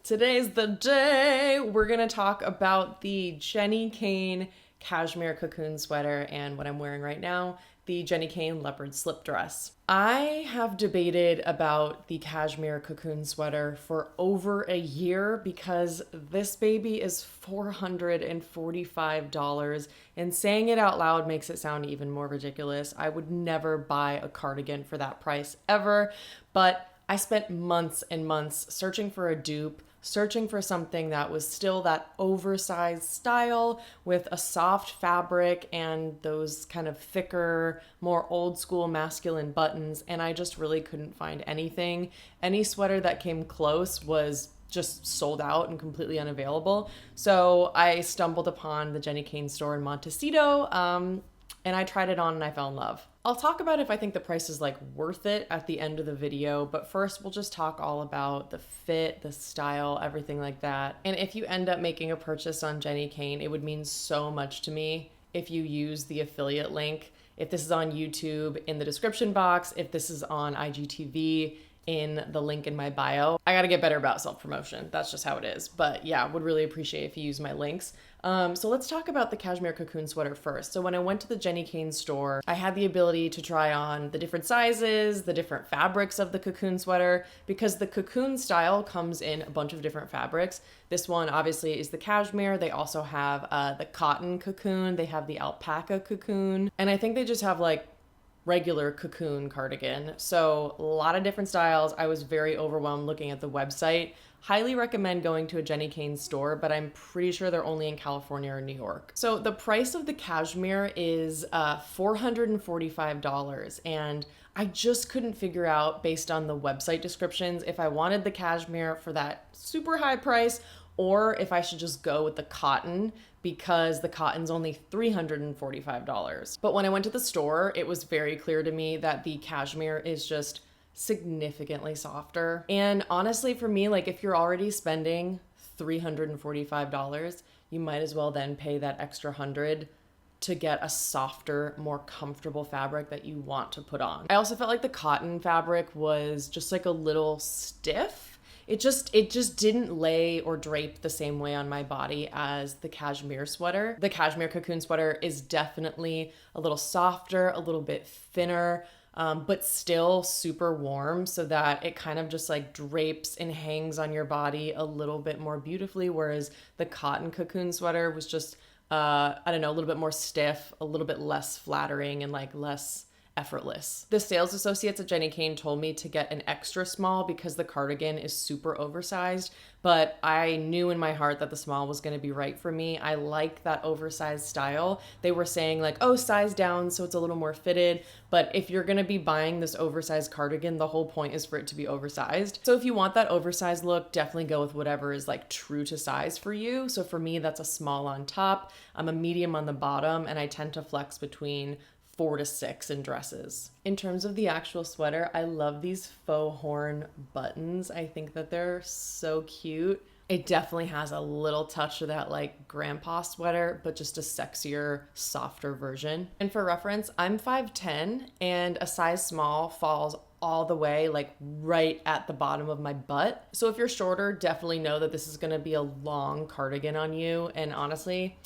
Today's the day. We're gonna talk about the Jenni Kayne Cashmere Cocoon Sweater and what I'm wearing right now, the Jenni Kayne Leopard Slip Dress. I have debated about the Cashmere Cocoon Sweater for over a year because this baby is $445, and saying it out loud makes it sound even more ridiculous. I would never buy a cardigan for that price ever, but I spent months and months searching for a dupe, searching for something that was still that oversized style with a soft fabric and those kind of thicker, more old school masculine buttons, and I just really couldn't find anything. Any sweater that came close was just sold out and completely unavailable. So I stumbled upon the Jenni Kayne store in Montecito, and I tried it on and I fell in love. I'll talk about if I think the price is like worth it at the end of the video, but first we'll just talk all about the fit, the style, everything like that. And if you end up making a purchase on Jenni Kayne, it would mean so much to me if you use the affiliate link. If this is on YouTube, in the description box, if this is on IGTV, in the link in my bio. I gotta get better about self-promotion. That's just how it is. But yeah, would really appreciate if you use my links. So let's talk about the Cashmere Cocoon Sweater first. So when I went to the Jenni Kayne store, I had the ability to try on the different sizes, the different fabrics of the cocoon sweater, because the cocoon style comes in a bunch of different fabrics. This one obviously is the cashmere. They also have the cotton cocoon. They have the alpaca cocoon. And I think they just have like regular cocoon cardigan. So a lot of different styles. I was very overwhelmed looking at the website. Highly recommend going to a Jenni Kayne store, but I'm pretty sure they're only in California or New York. So the price of the cashmere is $445, and I just couldn't figure out, based on the website descriptions, if I wanted the cashmere for that super high price or if I should just go with the cotton, because the cotton's only $345. But when I went to the store, it was very clear to me that the cashmere is just significantly softer. And honestly, for me, like if you're already spending $345, you might as well then pay that extra $100 to get a softer, more comfortable fabric that you want to put on. I also felt like the cotton fabric was just like a little stiff. It just didn't lay or drape the same way on my body as the cashmere sweater. The Cashmere Cocoon Sweater is definitely a little softer, a little bit thinner, but still super warm, so that it kind of just like drapes and hangs on your body a little bit more beautifully, whereas the cotton cocoon sweater was just, I don't know, a little bit more stiff, a little bit less flattering, and like less effortless. The sales associates at Jenni Kayne told me to get an extra small because the cardigan is super oversized, but I knew in my heart that the small was going to be right for me. I like that oversized style. They were saying like, oh, size down so it's a little more fitted, but if you're going to be buying this oversized cardigan, the whole point is for it to be oversized. So if you want that oversized look, definitely go with whatever is like true to size for you. So for me, that's a small on top, I'm a medium on the bottom, and I tend to flex between 4 to 6 in dresses. In terms of the actual sweater, I love these faux horn buttons. I think that they're so cute. It definitely has a little touch of that like grandpa sweater, but just a sexier, softer version. And for reference, I'm 5'10", and a size small falls all the way like right at the bottom of my butt. So if you're shorter, definitely know that this is gonna be a long cardigan on you. And honestly,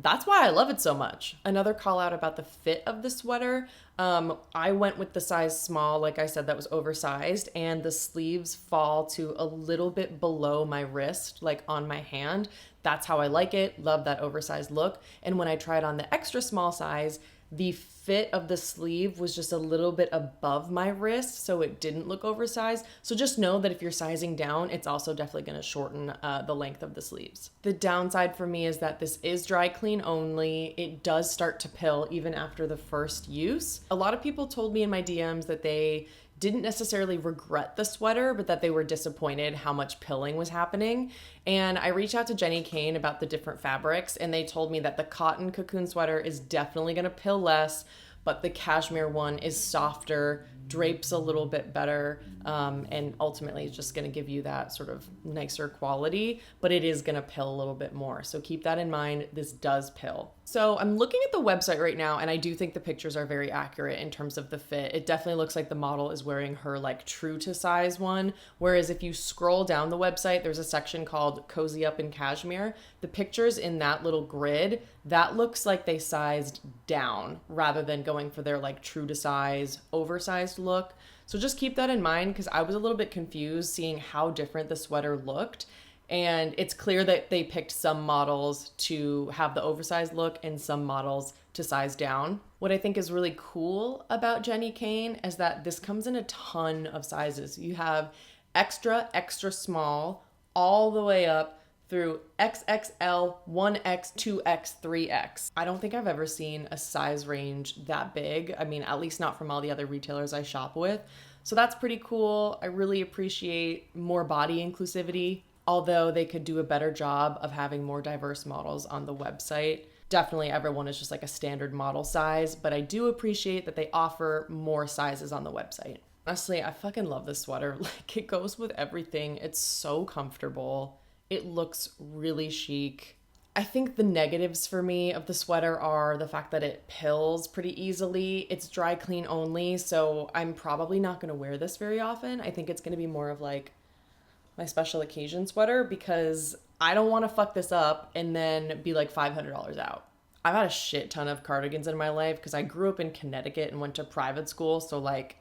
that's why I love it so much. Another call out about the fit of the sweater. I went with the size small, like I said, that was oversized, and the sleeves fall to a little bit below my wrist, like on my hand. That's how I like it. Love that oversized look. And when I tried on the extra small size, the fit of the sleeve was just a little bit above my wrist, so it didn't look oversized. So just know that if you're sizing down, it's also definitely going to shorten the length of the sleeves. The downside for me is that this is dry clean only. It does start to pill even after the first use. A lot of people told me in my DMs that they didn't necessarily regret the sweater, but that they were disappointed how much pilling was happening. And I reached out to Jenni Kayne about the different fabrics, and they told me that the cotton cocoon sweater is definitely gonna pill less, but the cashmere one is softer, drapes a little bit better, and ultimately is just gonna give you that sort of nicer quality, but it is gonna pill a little bit more. So keep that in mind, this does pill. So I'm looking at the website right now, and I do think the pictures are very accurate in terms of the fit. It definitely looks like the model is wearing her like true to size one. Whereas if you scroll down the website, there's a section called Cozy Up in Cashmere. The pictures in that little grid, that looks like they sized down rather than going for their like true to size, oversized look. So just keep that in mind, because I was a little bit confused seeing how different the sweater looked. And it's clear that they picked some models to have the oversized look and some models to size down. What I think is really cool about Jenni Kayne is that this comes in a ton of sizes. You have extra, extra small, all the way up through XXL, 1X, 2X, 3X. I don't think I've ever seen a size range that big. I mean, at least not from all the other retailers I shop with. So that's pretty cool. I really appreciate more body inclusivity, although they could do a better job of having more diverse models on the website. Definitely everyone is just like a standard model size, but I do appreciate that they offer more sizes on the website. Honestly, I fucking love this sweater. Like, it goes with everything. It's so comfortable. It looks really chic. I think the negatives for me of the sweater are the fact that it pills pretty easily. It's dry clean only, so I'm probably not gonna wear this very often. I think it's gonna be more of like my special occasion sweater, because I don't want to fuck this up and then be like $500 out. I've had a shit ton of cardigans in my life because I grew up in Connecticut and went to private school, so like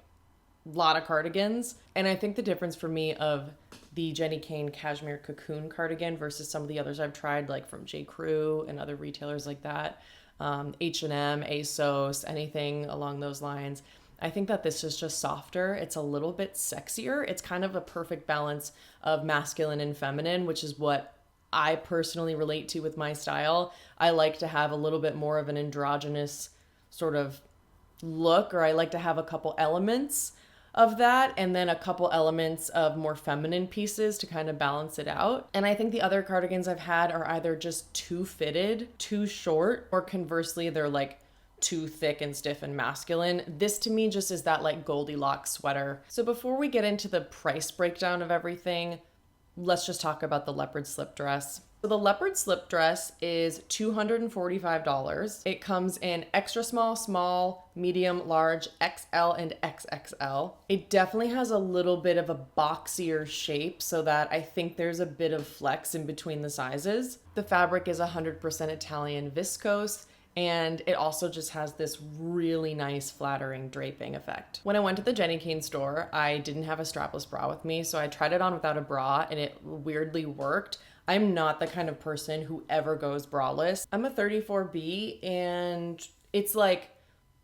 a lot of cardigans. And I think the difference for me of the Jenni Kayne Cashmere Cocoon cardigan versus some of the others I've tried, like from J. Crew and other retailers like that, H&M, ASOS, anything along those lines, I think that this is just softer. It's a little bit sexier. It's kind of a perfect balance of masculine and feminine, which is what I personally relate to with my style. I like to have a little bit more of an androgynous sort of look, or I like to have a couple elements of that and then a couple elements of more feminine pieces to kind of balance it out. And I think the other cardigans I've had are either just too fitted, too short, or conversely, they're like too thick and stiff and masculine. This to me just is that like Goldilocks sweater. So before we get into the price breakdown of everything, let's just talk about the Leopard Slip Dress. So the Leopard Slip Dress is $245. It comes in extra small, small, medium, large, XL, and XXL. It definitely has a little bit of a boxier shape so that I think there's a bit of flex in between the sizes. The fabric is 100% Italian viscose, and it also just has this really nice flattering draping effect. When I went to the Jenni Kayne store, I didn't have a strapless bra with me, so I tried it on without a bra and it weirdly worked. I'm not the kind of person who ever goes braless. I'm a 34B and it's like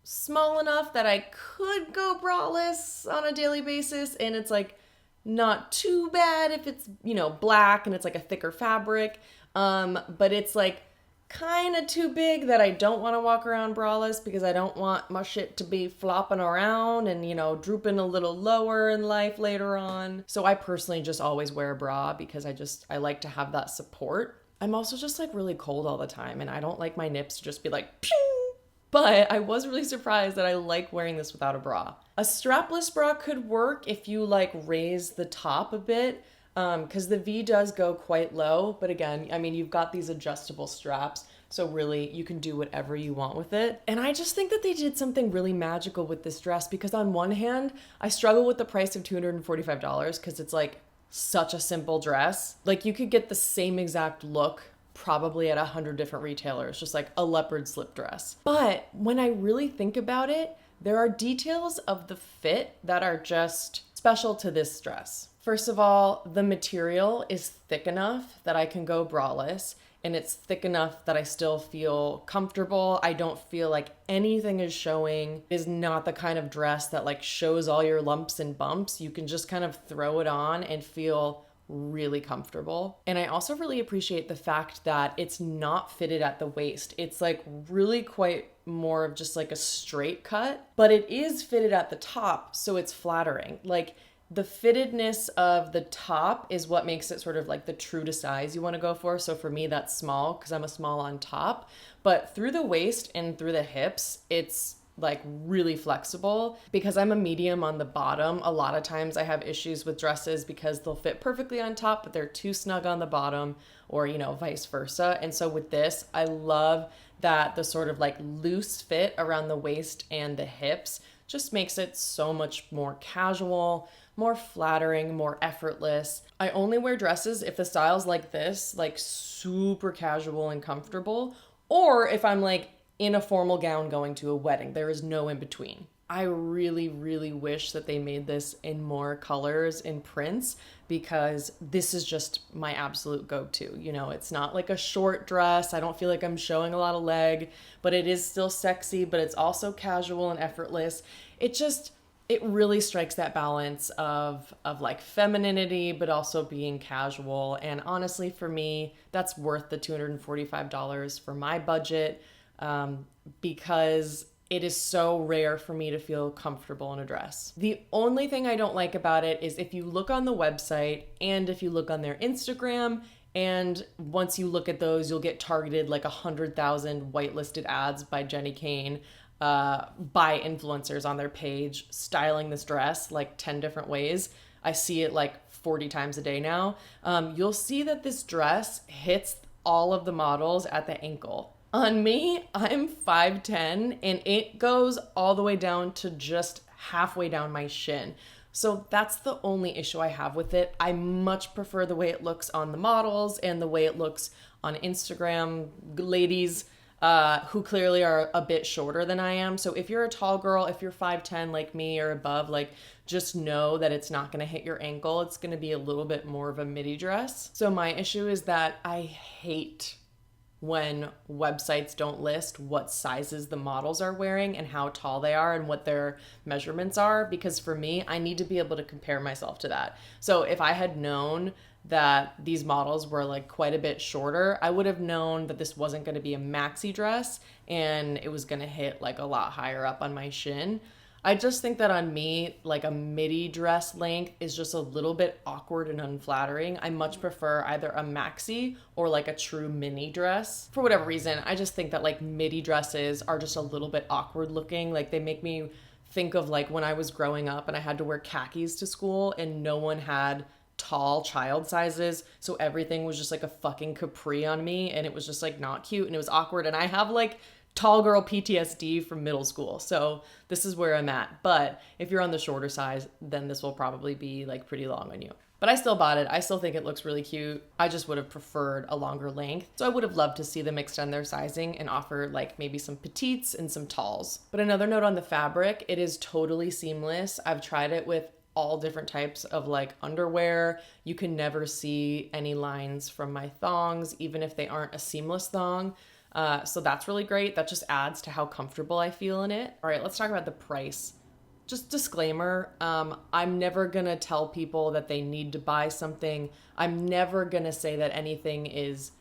small enough that I could go braless on a daily basis, and it's like not too bad if it's, you know, black and it's like a thicker fabric, but it's like kind of too big that I don't want to walk around braless, because I don't want my shit to be flopping around and, you know, drooping a little lower in life later on. So I personally just always wear a bra because I like to have that support. I'm also just like really cold all the time and I don't like my nips to just be like ping. But I was really surprised that I like wearing this without a bra. A strapless bra could work if you like raise the top a bit, because the V does go quite low, but again, I mean, you've got these adjustable straps, so really you can do whatever you want with it. And I just think that they did something really magical with this dress, because on one hand, I struggle with the price of $245 because it's like such a simple dress. Like, you could get the same exact look probably at 100 different retailers, just like a leopard slip dress. But when I really think about it, there are details of the fit that are just special to this dress. First of all, the material is thick enough that I can go braless, and it's thick enough that I still feel comfortable. I don't feel like anything is showing. It is not the kind of dress that like shows all your lumps and bumps. You can just kind of throw it on and feel really comfortable. And I also really appreciate the fact that it's not fitted at the waist. It's like really quite more of just like a straight cut, but it is fitted at the top, so it's flattering. Like, the fittedness of the top is what makes it sort of like the true to size you want to go for. So for me, that's small because I'm a small on top. But through the waist and through the hips, it's like really flexible. Because I'm a medium on the bottom, a lot of times I have issues with dresses because they'll fit perfectly on top, but they're too snug on the bottom, or, you know, vice versa. And so with this, I love that the sort of like loose fit around the waist and the hips just makes it so much more casual, more flattering, more effortless. I only wear dresses if the style's like this, like super casual and comfortable, or if I'm like in a formal gown going to a wedding. There is no in between. I really, really wish that they made this in more colors and prints, because this is just my absolute go-to. You know, it's not like a short dress. I don't feel like I'm showing a lot of leg, but it is still sexy, but it's also casual and effortless. It really strikes that balance of like femininity, but also being casual. And honestly, for me, that's worth the $245 for my budget, because it is so rare for me to feel comfortable in a dress. The only thing I don't like about it is if you look on the website and if you look on their Instagram, and once you look at those, you'll get targeted like 100,000 whitelisted ads by Jenni Kayne, by influencers on their page styling this dress like 10 different ways. I see it like 40 times a day now. You'll see that this dress hits all of the models at the ankle. On me, I'm 5'10", and it goes all the way down to just halfway down my shin. So that's the only issue I have with it. I much prefer the way it looks on the models and the way it looks on Instagram. Ladies who clearly are a bit shorter than I am. So if you're a tall girl, if you're 5'10" like me or above, like just know that it's not going to hit your ankle. It's going to be a little bit more of a midi dress. So my issue is that I hate when websites don't list what sizes the models are wearing and how tall they are and what their measurements are, because for me, I need to be able to compare myself to that. So if I had known that these models were like quite a bit shorter, I would have known that this wasn't going to be a maxi dress and it was going to hit like a lot higher up on my shin. I just think that on me, like a midi dress length is just a little bit awkward and unflattering. I much prefer either a maxi or like a true mini dress. For whatever reason, I just think that like midi dresses are just a little bit awkward looking. Like they make me think of like when I was growing up and I had to wear khakis to school and no one had tall child sizes, so everything was just like a fucking capri on me, and it was just like not cute and it was awkward, and I have like tall girl PTSD from middle school. So this is where I'm at. But if you're on the shorter size, then this will probably be like pretty long on you. But I still bought it. I still think it looks really cute. I just would have preferred a longer length. So I would have loved to see them extend their sizing and offer like maybe some petites and some talls. But another note on the fabric, it is totally seamless. I've tried it with all different types of like underwear. You can never see any lines from my thongs, even if they aren't a seamless thong. So that's really great. That just adds to how comfortable I feel in it. All right, let's talk about the price. Just disclaimer, I'm never gonna tell people that they need to buy something. I'm never gonna say that anything is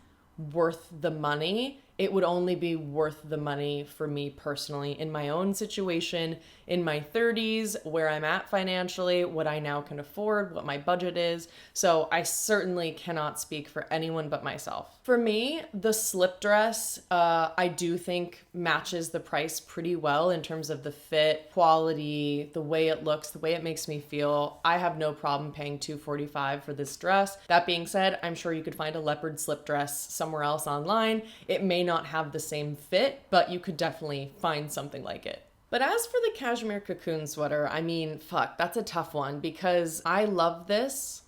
worth the money. It would only be worth the money for me personally in my own situation, in my 30s, where I'm at financially, what I now can afford, what my budget is. So I certainly cannot speak for anyone but myself. For me, the slip dress, I do think matches the price pretty well in terms of the fit, quality, the way it looks, the way it makes me feel. I have no problem paying $245 for this dress. That being said, I'm sure you could find a leopard slip dress somewhere else online. It may not have the same fit, but you could definitely find something like it. But as for the cashmere cocoon sweater, I mean, fuck, that's a tough one because I love this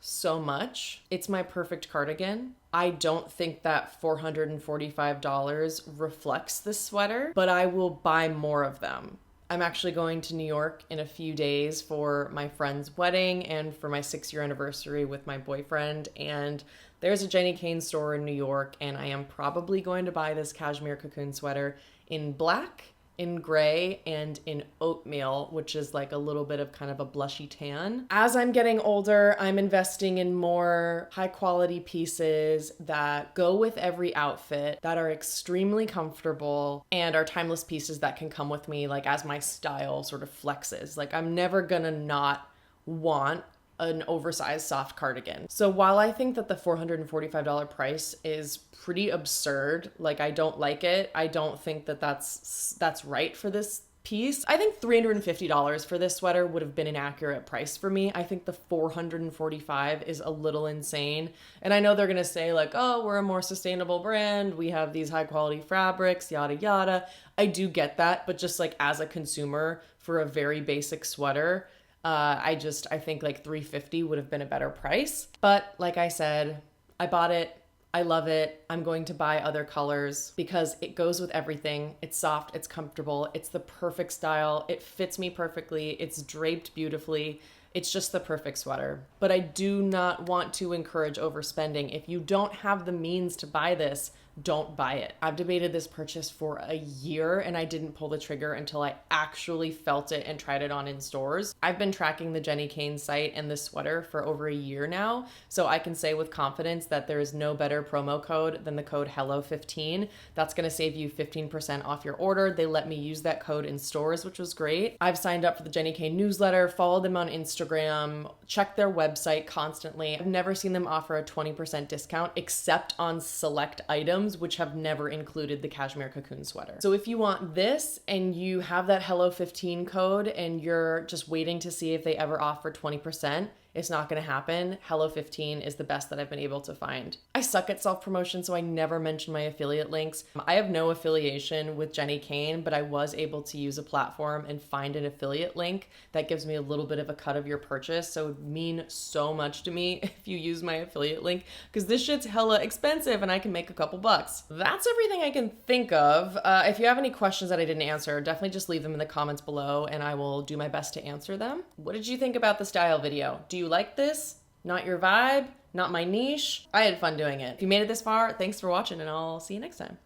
so much. It's my perfect cardigan. I don't think that $445 reflects this sweater, but I will buy more of them. I'm actually going to New York in a few days for my friend's wedding and for my 6-year anniversary with my boyfriend. And there's a Jenni Kayne store in New York, and I am probably going to buy this cashmere cocoon sweater in black, in gray, and in oatmeal, which is like a little bit of kind of a blushy tan. As I'm getting older, I'm investing in more high quality pieces that go with every outfit, that are extremely comfortable, and are timeless pieces that can come with me like as my style sort of flexes. Like I'm never gonna not want an oversized soft cardigan. So while I think that the $445 price is pretty absurd, like I don't like it, I don't think that that's right for this piece. I think $350 for this sweater would have been an accurate price for me. I think the $445 is a little insane. And I know they're gonna say like, oh, we're a more sustainable brand, we have these high quality fabrics, yada yada. I do get that, but just like as a consumer for a very basic sweater, I think like $350 would have been a better price. But like I said, I bought it. I love it. I'm going to buy other colors because it goes with everything. It's soft, it's comfortable, it's the perfect style. It fits me perfectly. It's draped beautifully. It's just the perfect sweater. But I do not want to encourage overspending. If you don't have the means to buy this, don't buy it. I've debated this purchase for a year and I didn't pull the trigger until I actually felt it and tried it on in stores. I've been tracking the Jenni Kayne site and this sweater for over a year now, so I can say with confidence that there is no better promo code than the code HELLO15. That's gonna save you 15% off your order. They let me use that code in stores, which was great. I've signed up for the Jenni Kayne newsletter, followed them on Instagram, checked their website constantly. I've never seen them offer a 20% discount except on select items, which have never included the Cashmere Cocoon Sweater. So if you want this and you have that HELLO15 code and you're just waiting to see if they ever offer 20%, it's not gonna happen. HELLO15 is the best that I've been able to find. I suck at self-promotion, so I never mention my affiliate links. I have no affiliation with Jenni Kayne, but I was able to use a platform and find an affiliate link that gives me a little bit of a cut of your purchase. So it would mean so much to me if you use my affiliate link, because this shit's hella expensive and I can make a couple bucks. That's everything I can think of. If you have any questions that I didn't answer, definitely just leave them in the comments below and I will do my best to answer them. What did you think about the style video? Do you like this? Not your vibe? Not my niche? I had fun doing it. If you made it this far, thanks for watching and I'll see you next time.